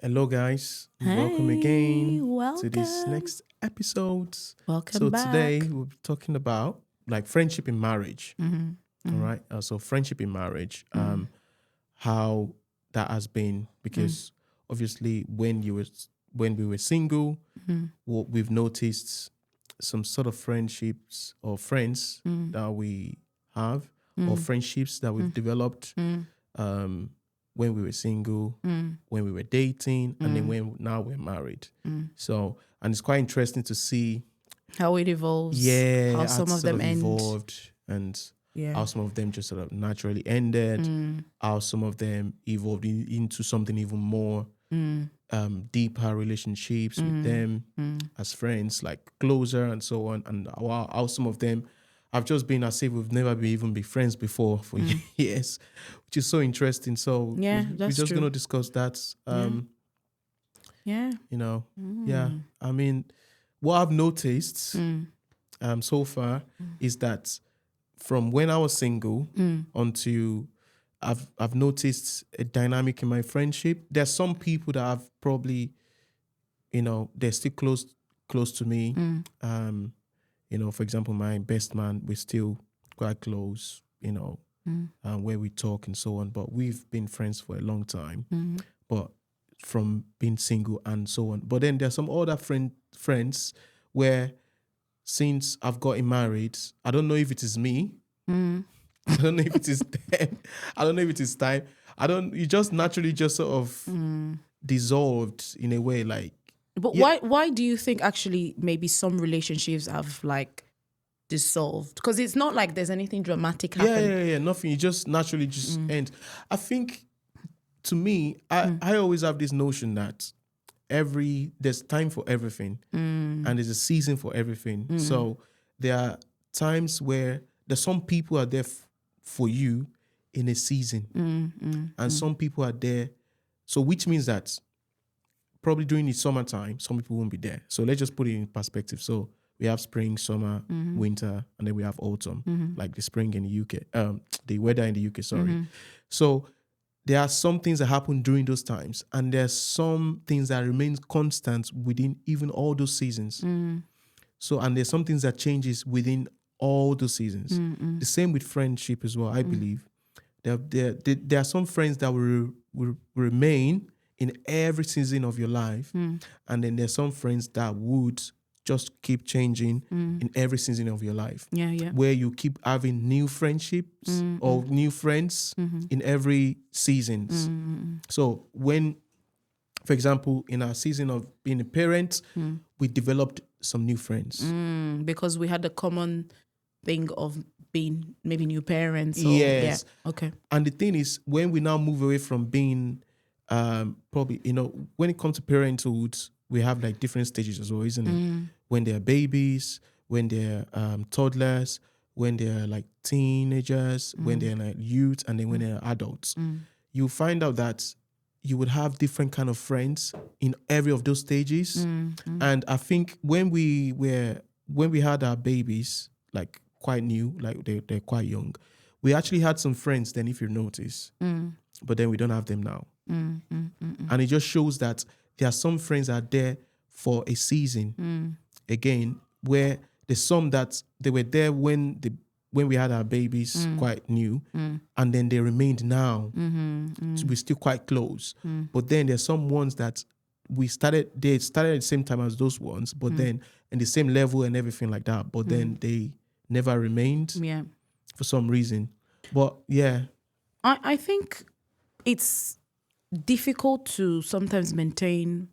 Hello, guys. Welcome Hey, again to this welcome. next episode. Welcome So today back. we'll be talking about like friendship in marriage. Mm-hmm. All Mm-hmm. right. So friendship in marriage. Mm-hmm. How that has been because obviously when we were single, Mm-hmm. what we've noticed some sort of friendships or friends that we have or friendships that we've developed um, when we were single, when we were dating, and then when now we're married. So, and it's quite interesting to see, How it evolves, yeah, how how it some of sort them of end. evolved and Yeah. how some of them just sort of naturally ended, how some of them evolved into something even more deeper relationships with them as friends, like closer and so on, and how some of them have just been as if we've never been even be friends before for years, which is so interesting. So Yeah, we're that's just going true. to discuss that. Yeah. You know, yeah. I mean, what I've noticed so far is that from when I was single until I've noticed a dynamic in my friendship. There's some people that I've probably, they're still close to me. For example, my best man, we're still quite close, where we talk and so on. But we've been friends for a long time. But from being single and so on. But then there's some other friends where since I've gotten married, I don't know if it is me. I don't know if it is them. I don't know if it is time. You just naturally just sort of dissolved in a way, like, But yeah, why do you think actually maybe some relationships have like dissolved? Because it's not like there's anything dramatic happen. yeah, nothing. You just naturally just end. I think to me, I always have this notion that there's time for everything and there's a season for everything. So there are times where there's some people are there for you in a season and some people are there. So which means that probably during the summertime, some people won't be there. So let's just put it in perspective. So we have spring, summer, winter, and then we have autumn, like the spring in the UK, the weather in the UK, sorry. So there are some things that happen during those times, and there's some things that remain constant within even all those seasons. So, and there's some things that changes within all those seasons. The same with friendship as well, I believe. There are some friends that will remain in every season of your life, and then there's some friends that would just keep changing in every season of your life. Yeah. Where you keep having new friendships or new friends in every seasons. So when, for example, in our season of being a parent, we developed some new friends. Because we had the common thing of being maybe new parents or Yes. yeah. Okay. And the thing is, when we now move away from being probably, when it comes to parenthood, we have like different stages as well, isn't it? When they're babies, when they're toddlers, when they're like teenagers, when they're like youth, and then when they're adults. You find out that you would have different kind of friends in every of those stages. And I think when we had our babies, like quite new, like they're quite young, we actually had some friends then, if you notice, but then we don't have them now. And it just shows that there are some friends that are there for a season. Again, where there's some that they were there when we had our babies quite new, and then they remained now. So we're still quite close. But then there's some ones that they started at the same time as those ones, but then in the same level and everything like that. But then they never remained Yeah. for some reason. But yeah. I think it's difficult to sometimes maintain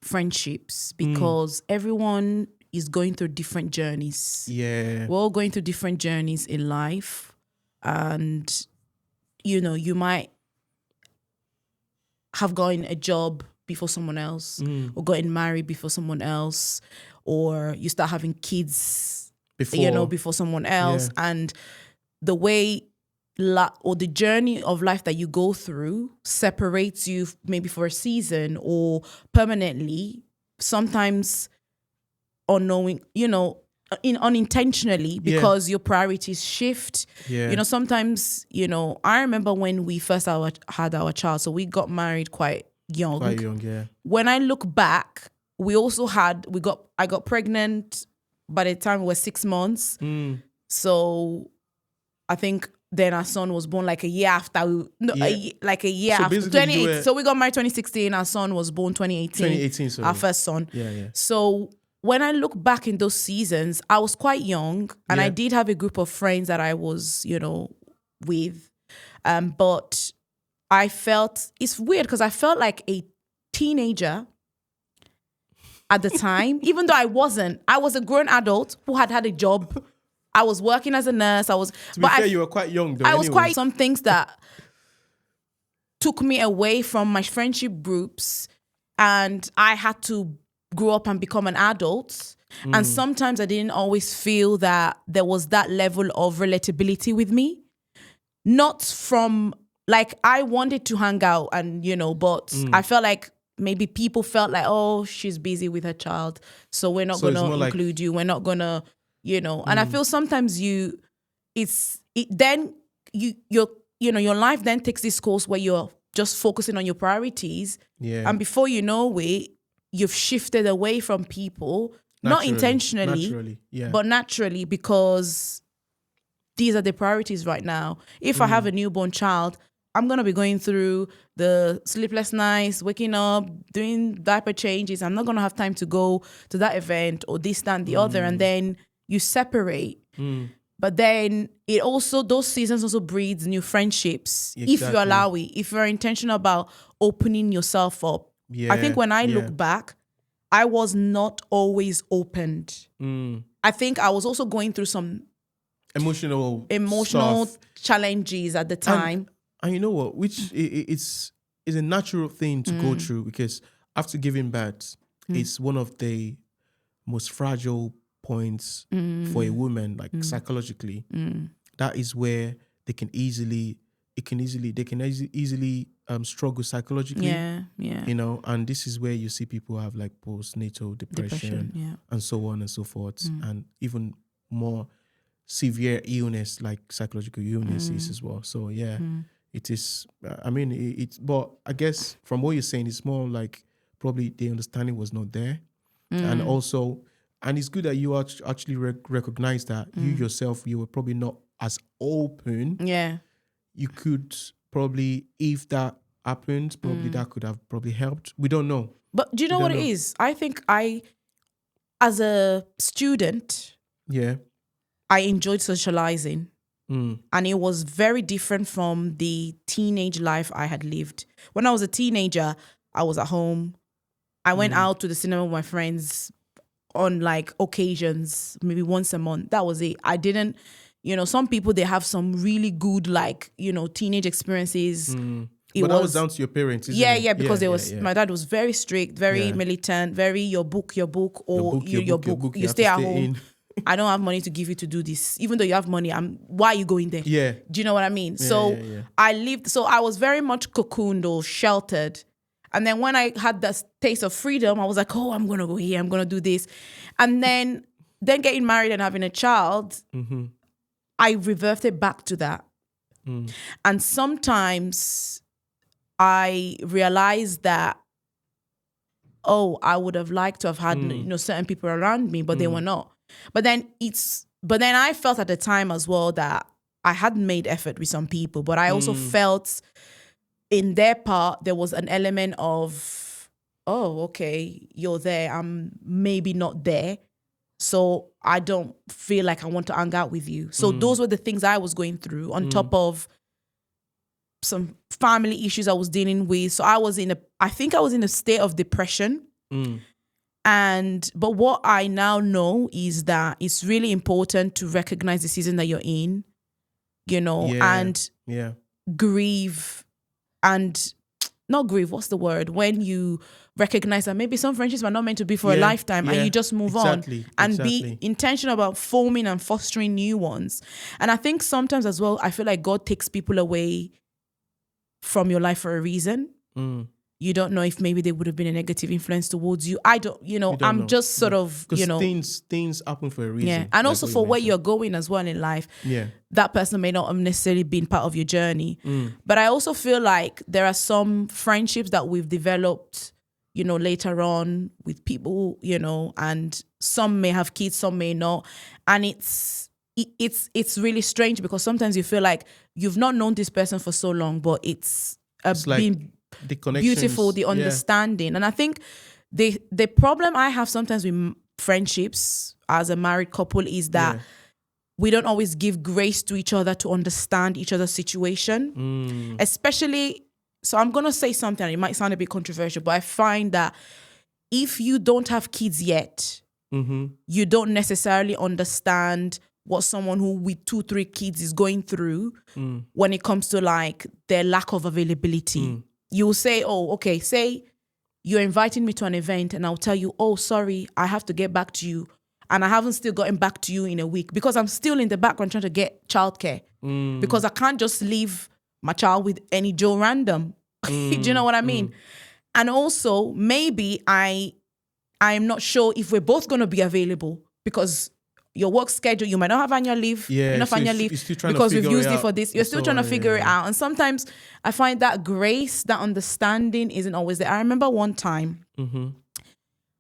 friendships because everyone is going through different journeys. Yeah. We're all going through different journeys in life. And, you might have gotten a job before someone else or gotten married before someone else, or you start having kids, before someone else. Yeah. And the way or the journey of life that you go through separates you maybe for a season or permanently, sometimes unknowing, unintentionally, because your priorities shift. Yeah. Sometimes, I remember when we first had our child, so we got married quite young. Quite young, yeah. When I look back, I got pregnant by the time we were 6 months. So I think then our son was born like a year after. Like a year So after. basically 2018. So we got married 2016. Our son was born 2018. 2018, sorry. Our first son. Yeah. So when I look back in those seasons, I was quite young, and I did have a group of friends that I was, with. But I felt, it's weird because I felt like a teenager at the time, even though I wasn't. I was a grown adult who had a job. I was working as a nurse. To be fair, you were quite young though. I was quite some things that took me away from my friendship groups, and I had to grow up and become an adult. And sometimes I didn't always feel that there was that level of relatability with me. Not from, like, I wanted to hang out and, but I felt like maybe people felt like, oh, she's busy with her child, so we're not going to include you. We're not going to, And I feel sometimes your life then takes this course where you're just focusing on your priorities. Yeah. And before you know it, you've shifted away from people, not intentionally, but naturally, because these are the priorities right now. If I have a newborn child, I'm going to be going through the sleepless nights, waking up, doing diaper changes. I'm not going to have time to go to that event or this, that, and the other. And then you separate. But then those seasons also breeds new friendships. Exactly. If you allow it, if you're intentional about opening yourself up. Yeah, I think when I look back, I was not always opened. I think I was also going through some emotional stuff, challenges at the time. And you know what? Which it's a natural thing to go through, because after giving birth, it's one of the most fragile points for a woman, like psychologically. That is where they can easily struggle psychologically. Yeah. And this is where you see people have like postnatal depression and so on and so forth, and even more severe illness like psychological illnesses as well. So it is. But I guess from what you're saying, it's more like probably the understanding was not there, and also, and it's good that you actually recognize that you yourself, you were probably not as open. Yeah, you could probably, if that happened, probably that could have probably helped. We don't know. But do you know what it is? I think as a student, I enjoyed socializing. And it was very different from the teenage life I had lived. When I was a teenager, I was at home. I went out to the cinema with my friends on like occasions, maybe once a month. That was it. I didn't, some people, they have some really good like, teenage experiences. But that was down to your parents, isn't it? Yeah, because my dad was very strict, very militant, very your book, or your book. You stay at home. I don't have money to give you to do this. Even though you have money, why are you going there? Yeah. Do you know what I mean? I was very much cocooned or sheltered. And then when I had that taste of freedom, I was like, oh, I'm going to go here. I'm going to do this. And then getting married and having a child, I reverted back to that. And sometimes I realized that, I would have liked to have had, certain people around me, but they were not. But then I felt at the time as well that I hadn't made effort with some people, but I also felt in their part there was an element of, oh, okay, you're there, I'm maybe not there, so I don't feel like I want to hang out with you. So those were the things I was going through on top of some family issues I was dealing with. So I think I was in a state of depression. But what I now know is that it's really important to recognize the season that you're in, and grieve, and not grieve, what's the word? When you recognize that maybe some friendships are not meant to be for a lifetime, and you just move on and be intentional about forming and fostering new ones. And I think sometimes as well, I feel like God takes people away from your life for a reason. you don't know if maybe they would have been a negative influence towards you. I don't, don't I'm know. just sort of, Because things happen for a reason. yeah. And also for where you're going as well in life. Yeah. That person may not have necessarily been part of your journey. Mm. But I also feel like there are some friendships that we've developed, later on with people, and some may have kids, some may not. And it's really strange because sometimes you feel like you've not known this person for so long, but it's like been the connections, beautiful, the understanding. And I think the problem I have sometimes with friendships as a married couple is that we don't always give grace to each other to understand each other's situation. Especially, so I'm going to say something, it might sound a bit controversial, but I find that if you don't have kids yet, you don't necessarily understand what someone who with 2-3 kids is going through when it comes to like their lack of availability. You'll say, oh, okay, say you're inviting me to an event and I'll tell you, oh, sorry, I have to get back to you. And I haven't still gotten back to you in a week because I'm still in the background trying to get childcare because I can't just leave my child with any Joe random. Do you know what I mean? And also maybe I'm not sure if we're both going to be available because your work schedule, you might not have annual leave, enough so annual you're leave still trying to because we've figure used it it out. for this. You're still trying to figure it out. And sometimes I find that grace, that understanding isn't always there. I remember one time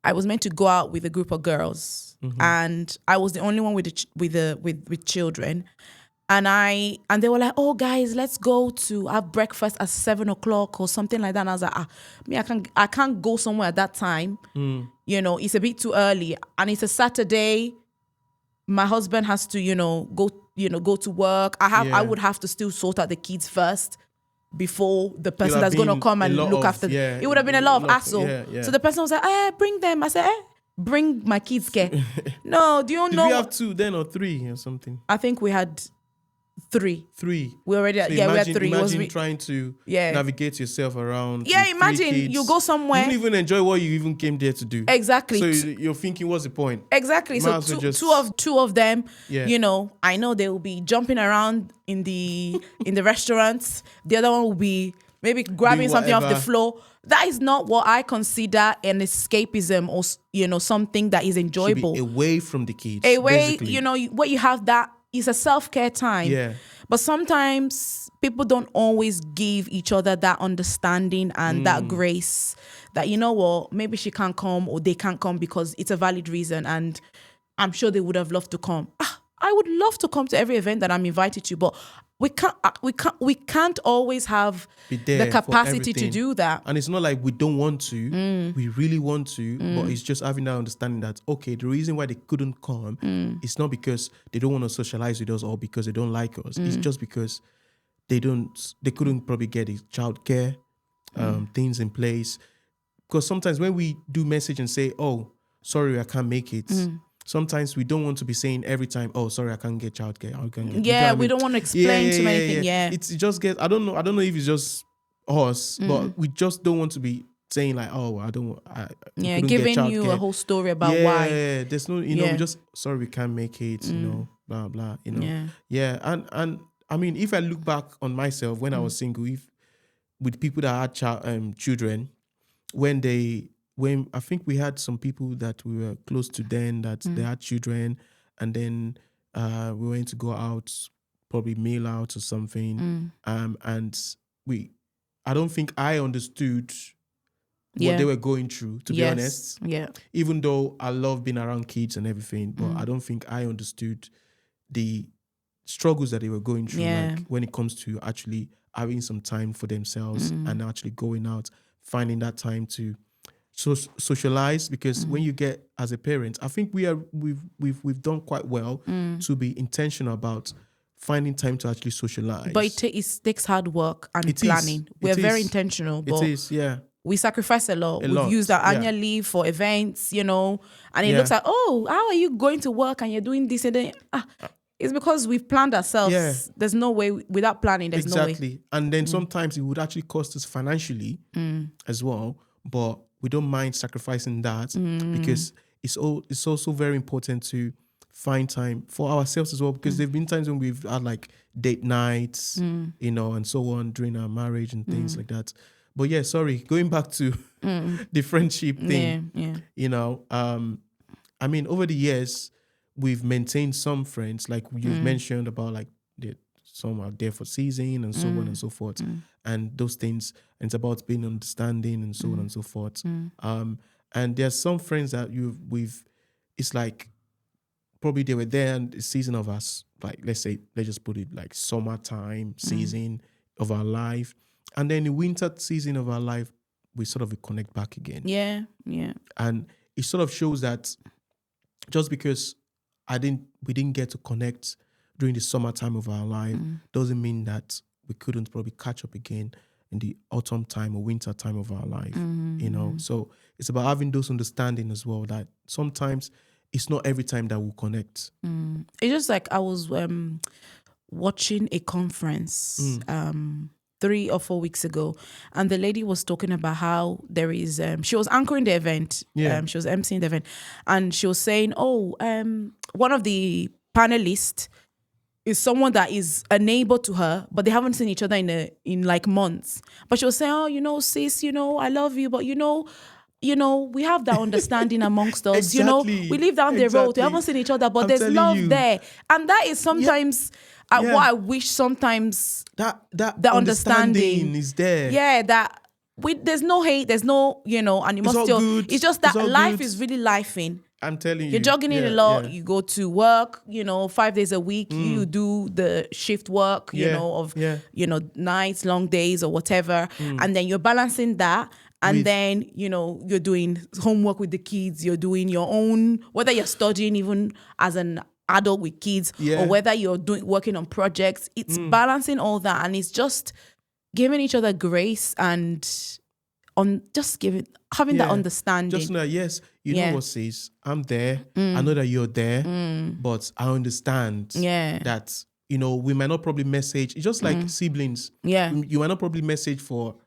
I was meant to go out with a group of girls and I was the only one with children. And they were like, oh guys, let's go to have breakfast at 7:00 or something like that. And I was like, I can't go somewhere at that time. It's a bit too early. And it's a Saturday. My husband has to, go to work. I would have to still sort out the kids first before the person that's going to come and look after them. It would have been a lot of hassle. So the person was like, bring them. I said, bring my kids care. No, do you know? Did we have 2 then or 3 or something? I think we had 3. 3. We already, So we had 3. Imagine trying to navigate yourself around. Yeah, with 3 imagine kids. you go somewhere. You don't even enjoy what you even came there to do. Exactly. So you're thinking, what's the point? Exactly. Might So as well two of them, Yeah. I know they will be jumping around in the restaurants. The other one will be maybe grabbing Doing something off the whatever. floor. That is not what I consider an escapism or something that is Should enjoyable. be away from the kids. Away, basically. what you have that is a self-care time. Yeah. But sometimes people don't always give each other that understanding and that grace that, maybe she can't come or they can't come because it's a valid reason. And I'm sure they would have loved to come. I would love to come to every event that I'm invited to, but we can't always have Be there the for capacity to everything. do that. And it's not like we don't want to. We really want to, but it's just having that understanding that, okay, the reason why they couldn't come it's not because they don't want to socialize with us or because they don't like us. It's just because they couldn't probably get the childcare things in place. Because sometimes when we do message and say, oh, sorry, I can't make it. Sometimes we don't want to be saying every time, oh, sorry, I can't get childcare. I can't get, Yeah, we don't want to explain too many things. Yeah. It just gets, I don't know if it's just us, but we just don't want to be saying like, oh, I don't, couldn't giving get you a childcare. whole story about why. Yeah, there's no, we just, sorry, we can't make it, blah, blah, Yeah, and I mean, if I look back on myself when I was single, with people that had children, when I think we had some people that we were close to then that they had children, and then we went to go out, probably meal out or something, and I don't think I understood what they were going through, to be honest. Yeah. Even though I love being around kids and everything, but I don't think I understood the struggles that they were going through, like when it comes to actually having some time for themselves and actually going out, finding that time to socialize. Because when you get as a parent, I think we've done quite well to be intentional about finding time to actually socialize. But it takes hard work and planning. We're very intentional, but it is, yeah. We sacrifice a lot. We've used our annual leave for events, and it looks like, oh, how are you going to work and you're doing this and then it's because we've planned ourselves. Yeah. There's no way without planning. There's no way. Exactly. And then sometimes it would actually cost us financially as well, but we don't mind sacrificing that because it's also very important to find time for ourselves as well, because there've been times when we've had like date nights, and so on during our marriage and things like that. But yeah, sorry, going back to the friendship thing. Yeah. You know, I mean, over the years, we've maintained some friends, like you've mentioned about like some are there for season and so on and so forth, and those things. And it's about being understanding and so on and so forth. And there's some friends that it's like probably they were there in the season of us, like let's just put it like summertime season of our life, and then the winter season of our life, we sort of connect back again. Yeah. And it sort of shows that just because we didn't get to connect during the summertime of our life doesn't mean that we couldn't probably catch up again in the autumn time or winter time of our life, you know. So it's about having those understanding as well, that sometimes it's not every time that we'll connect. It's just like I was watching a conference 3 or 4 weeks ago, and the lady was talking about how there is she was anchoring the event. She was emceeing the event, and she was saying, one of the panelists is someone that is a neighbor to her, but they haven't seen each other in like months. But she was saying, sis, I love you, but we have that understanding amongst us. Exactly. We live down the road. We haven't seen each other, but there's love there. And that is sometimes what I wish sometimes that understanding is there. Yeah, that there's no hate, there's no, and you must all still, good. it's just that It's all life good. is really lifing. I'm telling you. You're jogging in a lot. You go to work, 5 days a week. You do the shift work, nights, long days or whatever. And then you're balancing that. And then, you're doing homework with the kids. You're doing your own, whether you're studying even as an adult with kids or whether you're working on projects. It's balancing all that. And it's just giving each other grace and having that understanding. Just know, yes, know what, sis, I'm there. I know that you're there, but I understand that, we might not probably message. It's just like siblings. Yeah. You might not probably message for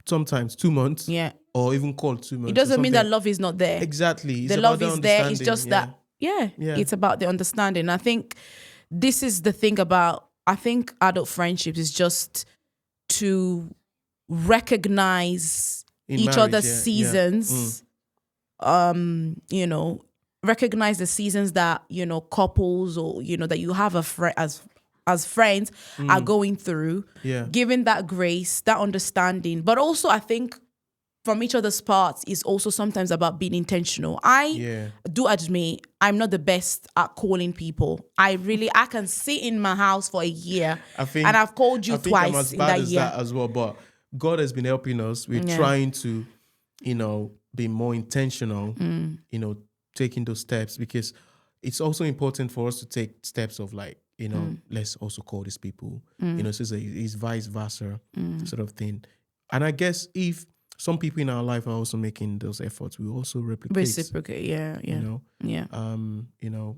sometimes 2 months. Yeah. Or even call 2 months. It doesn't mean that love is not there. Exactly. It's the about love is there. It's just that, it's about the understanding. I think this is the thing about, adult friendships is just to recognize each other's seasons. Recognize the seasons that, couples or, that you have as friends are going through. Yeah. Giving that grace, that understanding. But also I think from each other's parts is also sometimes about being intentional. I do admit I'm not the best at calling people. I can sit in my house for a year and I've called you twice I'm as in bad that as year. that as well, but God has been helping us. We're trying to, be more intentional, taking those steps, because it's also important for us to take steps of like, let's also call these people, so it's vice versa sort of thing. And I guess if some people in our life are also making those efforts, we also reciprocate,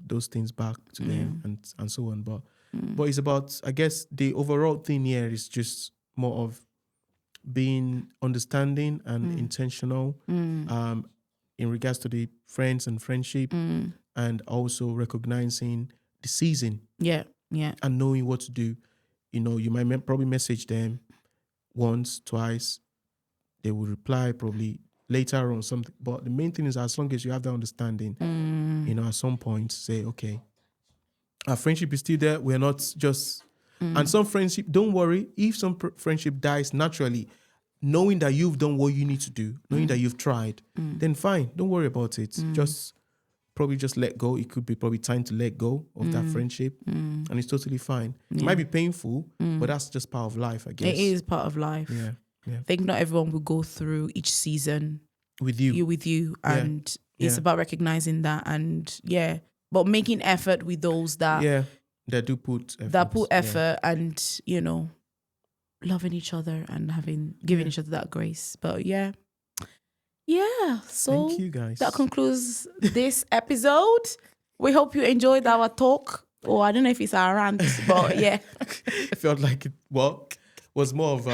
those things back to them and so on. But it's about, I guess the overall thing here is just more of being understanding and intentional in regards to the friends and friendship, and also recognizing the season. Yeah. And knowing what to do. You might probably message them once, twice. They will reply probably later on something. But the main thing is, as long as you have that understanding, at some point say, okay, our friendship is still there. We're not just... And some friendship, don't worry, if some friendship dies naturally, knowing that you've done what you need to do, knowing that you've tried, then fine, don't worry about it. Just let go. It could be probably time to let go of that friendship, and it's totally fine. It might be painful, but that's just part of life, I guess. It is part of life. Yeah. I think not everyone will go through each season with you, and it's about recognizing that, and but making effort with those that do put effort, and loving each other and giving each other that grace. But so thank you guys. That concludes this episode. We hope you enjoyed our talk, or I don't know if it's our rant, but it felt like it was more of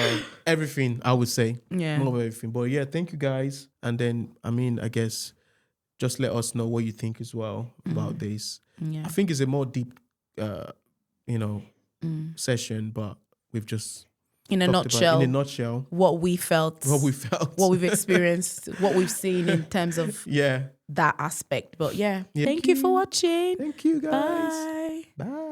everything, I would say. More of everything. But thank you guys. And then I guess just let us know what you think as well about this. I think it's a more deep session, but we've just in a talked about nutshell, in a nutshell, what we felt, what we felt, what we've experienced, what we've seen in terms of yeah. that aspect. But yeah, thank you for watching. Thank you, guys. Bye. Bye.